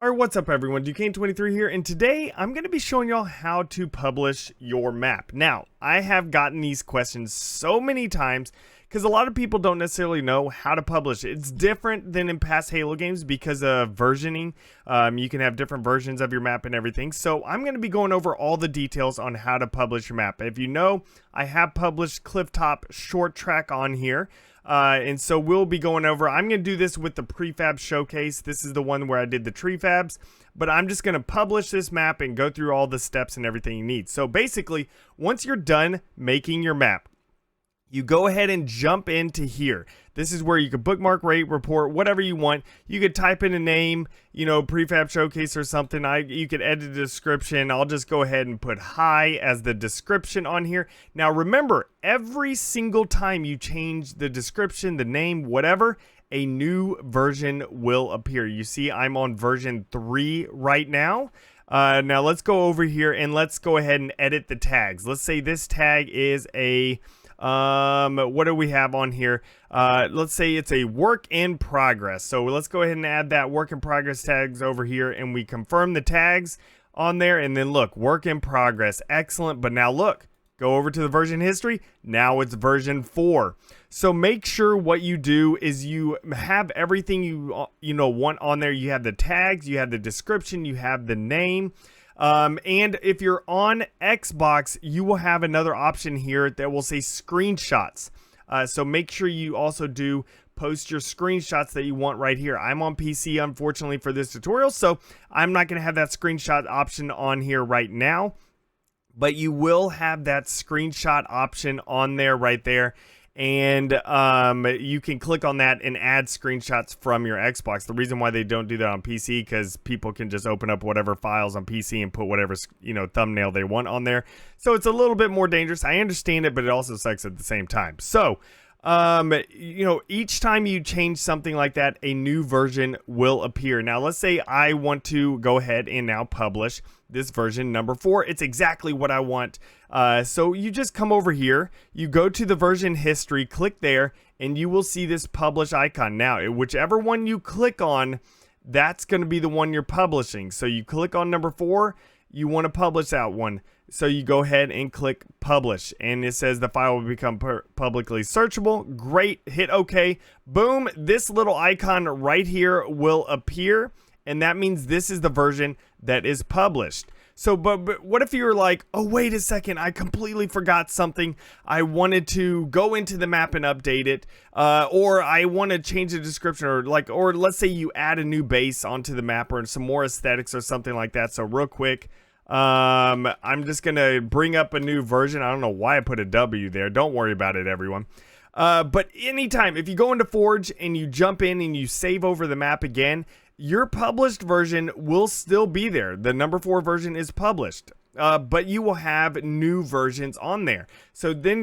Alright, what's up everyone, Duquesne23 here, and today I'm going to be showing y'all how to publish your map. Now, I have gotten these questions so many times because a lot of people don't necessarily know how to publish it. It's different than in past Halo games because of versioning. You can have different versions of your map and everything. So I'm going to be going over all the details on how to publish your map. If you know, I have published Clifftop Short Track on here. And so we'll be going over, I'm going to do this with the prefab showcase. This is the one where I did the tree fabs, but I'm just going to publish this map and go through all the steps and everything you need. So basically, once you're done making your map, you go ahead and jump into here. This is where you can bookmark, rate, report, whatever you want. You could type in a name, you know, prefab showcase or something. You could edit the description. I'll just go ahead and put hi as the description on here. Now remember, every single time you change the description, the name, whatever, a new version will appear. You see, I'm on version 3 right now. Now let's go over here and let's go ahead and edit the tags. Let's say this tag is a what do we have on here? Let's say it's a work in progress. So let's go ahead and add that work in progress tags over here, and we confirm the tags on there, and then look, work in progress. Excellent. But now look, go over to the version history. Now it's version 4. So make sure what you do is you have everything you want on there. You have the tags, you have the description, you have the name. And if you're on Xbox, you will have another option here that will say screenshots. So make sure you also do post your screenshots that you want right here. I'm on PC, unfortunately, for this tutorial, so I'm not going to have that screenshot option on here right now. But you will have that screenshot option on there right there. And you can click on that and add screenshots from your Xbox. The reason why they don't do that on PC, because people can just open up whatever files on PC and put whatever, thumbnail they want on there. So it's a little bit more dangerous. I understand it, but it also sucks at the same time. So each time you change something like that, a new version will appear. Now let's say I want to go ahead and now publish this version number 4. It's exactly what I want. So you just come over here, you go to the version history, click there, and you will see this publish icon. Now, whichever one you click on, that's going to be the one you're publishing. So you click on number 4, you want to publish that one. So you go ahead and click publish, and it says the file will become publicly searchable. Great, hit OK. Boom, this little icon right here will appear, and that means this is the version that is published. So, but what if you're like, oh, wait a second, I completely forgot something. I wanted to go into the map and update it, or I want to change the description, or let's say you add a new base onto the map or some more aesthetics or something like that. So real quick, I'm just gonna bring up a new version. I don't know why I put a W there. Don't worry about it, everyone. But anytime, if you go into Forge and you jump in and you save over the map again, your published version will still be there. The number 4 version is published, but you will have new versions on there. So then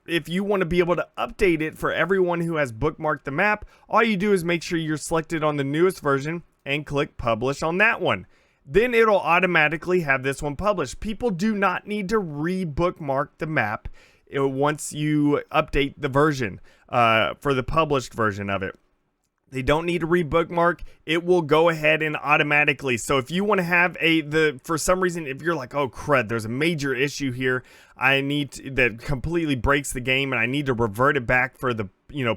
if you want to be able to update it for everyone who has bookmarked the map, all you do is make sure you're selected on the newest version and click publish on that one. Then it'll automatically have this one published. People do not need to re-bookmark the map once you update the version for the published version of it. They don't need to re-bookmark. It will go ahead and automatically. So if you want to have for some reason, if you're like, oh crud, there's a major issue here, that completely breaks the game, and I need to revert it back for the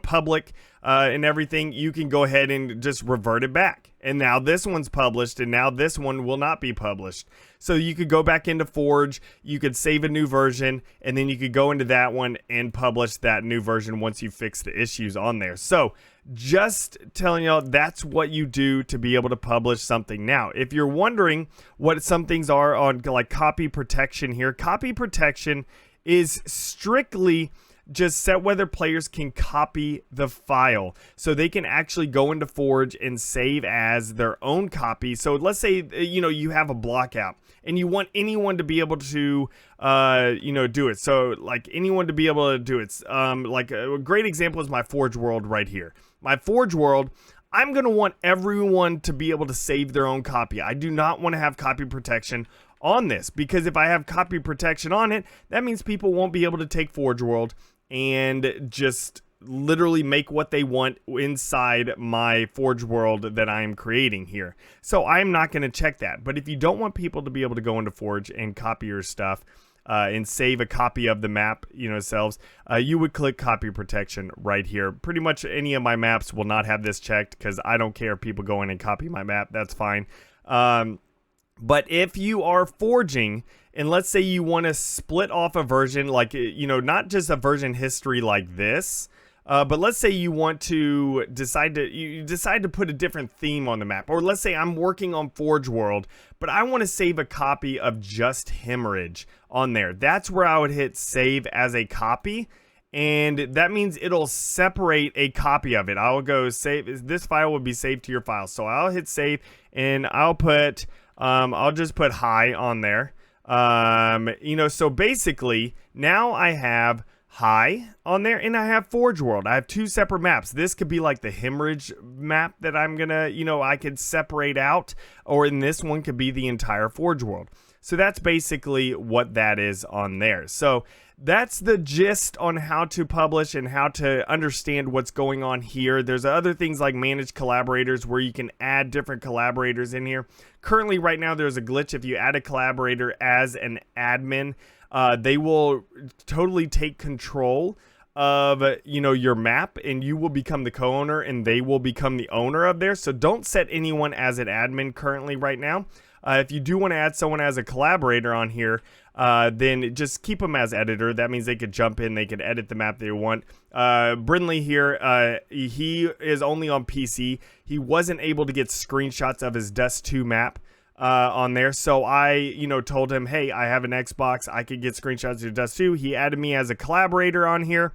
public and everything, you can go ahead and just revert it back. And now this one's published, and now this one will not be published. So you could go back into Forge, you could save a new version, and then you could go into that one and publish that new version once you fix the issues on there. So just telling y'all, that's what you do to be able to publish something. Now, if you're wondering what some things are on like copy protection here, copy protection is strictly just set whether players can copy the file. So they can actually go into Forge and save as their own copy. So let's say, you have a block app and you want anyone to be able to, do it. So like anyone to be able to do it. Like a great example is my Forge world right here. My Forge world, I'm going to want everyone to be able to save their own copy. I do not want to have copy protection on this, because if I have copy protection on it, that means people won't be able to take Forge World and just literally make what they want inside my Forge world that I am creating here. So I'm not going to check that. But if you don't want people to be able to go into Forge and copy your stuff and save a copy of the map, themselves, you would click copy protection right here. Pretty much any of my maps will not have this checked because I don't care if people go in and copy my map. That's fine. But if you are forging, and let's say you want to split off a version, like, not just a version history like this, but let's say you want to decide to put a different theme on the map. Or let's say I'm working on Forge World, but I want to save a copy of just Hemorrhage on there. That's where I would hit save as a copy. And that means it'll separate a copy of it. I'll go save. This file will be saved to your file. So I'll hit save, and I'll just put hi on there. So basically now I have hi on there and I have Forge World. I have two separate maps. This could be like the Hemorrhage map that I'm gonna, I could separate out, or in this one could be the entire Forge World. So that's basically what that is on there. So that's the gist on how to publish and how to understand what's going on here. There's other things like manage collaborators where you can add different collaborators in here. Currently, right now, there's a glitch. If you add a collaborator as an admin, they will totally take control of your map, and you will become the co-owner and they will become the owner of there. So don't set anyone as an admin currently right now. If you do want to add someone as a collaborator on here, then just keep them as editor. That means they could jump in, they could edit the map they want. Brindley here, he is only on PC. He wasn't able to get screenshots of his Dust 2 map on there. So I, told him, hey, I have an Xbox. I could get screenshots of Dust 2. He added me as a collaborator on here.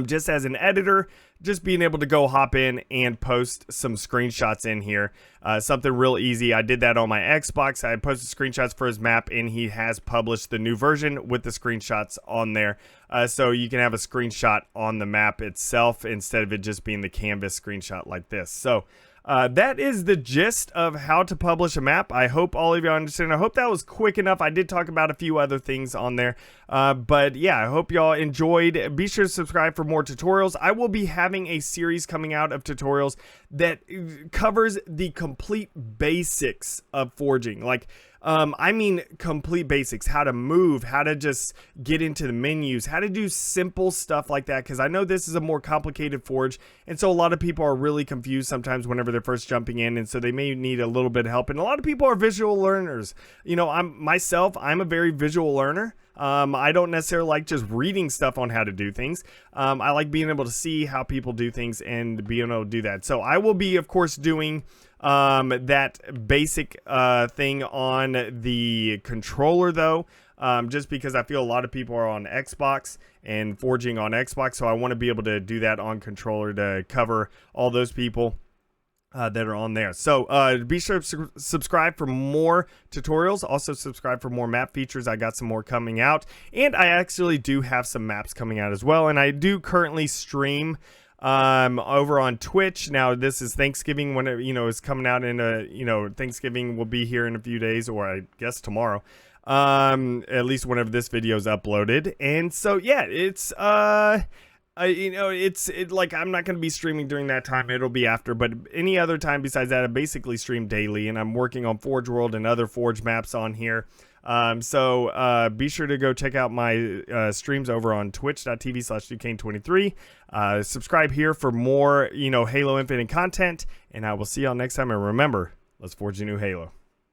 Just as an editor, just being able to go hop in and post some screenshots in here. Something real easy. I did that on my Xbox. I posted screenshots for his map, and he has published the new version with the screenshots on there. So you can have a screenshot on the map itself instead of it just being the canvas screenshot like this. So that is the gist of how to publish a map. I hope all of you understand. I hope that was quick enough. I did talk about a few other things on there. But yeah, I hope y'all enjoyed. Be sure to subscribe for more tutorials. I will be having a series coming out of tutorials that covers the complete basics of forging. Like, I mean complete basics, how to move, how to just get into the menus, how to do simple stuff like that, because I know this is a more complicated forge, and so a lot of people are really confused sometimes whenever they're first jumping in, and so they may need a little bit of help. And a lot of people are visual learners. I'm a very visual learner. I don't necessarily like just reading stuff on how to do things. I like being able to see how people do things and being able to do that. So I will be, of course, doing that basic thing on the controller, though, just because I feel a lot of people are on Xbox and forging on Xbox, so I want to be able to do that on controller to cover all those people that are on there. So be sure to subscribe for more tutorials. Also subscribe for more map features. I got some more coming out, and I actually do have some maps coming out as well. And I do currently stream over on Twitch. Now this is Thanksgiving when it, is coming out in Thanksgiving will be here in a few days, or I guess tomorrow, at least whenever this video is uploaded. And so yeah, it's like I'm not going to be streaming during that time. It'll be after, but any other time besides that, I basically stream daily, and I'm working on Forge World and other Forge maps on here. So be sure to go check out my streams over on twitch.tv/Duquesne23. Subscribe here for more, Halo Infinite content, and I will see y'all next time. And remember, let's forge a new Halo.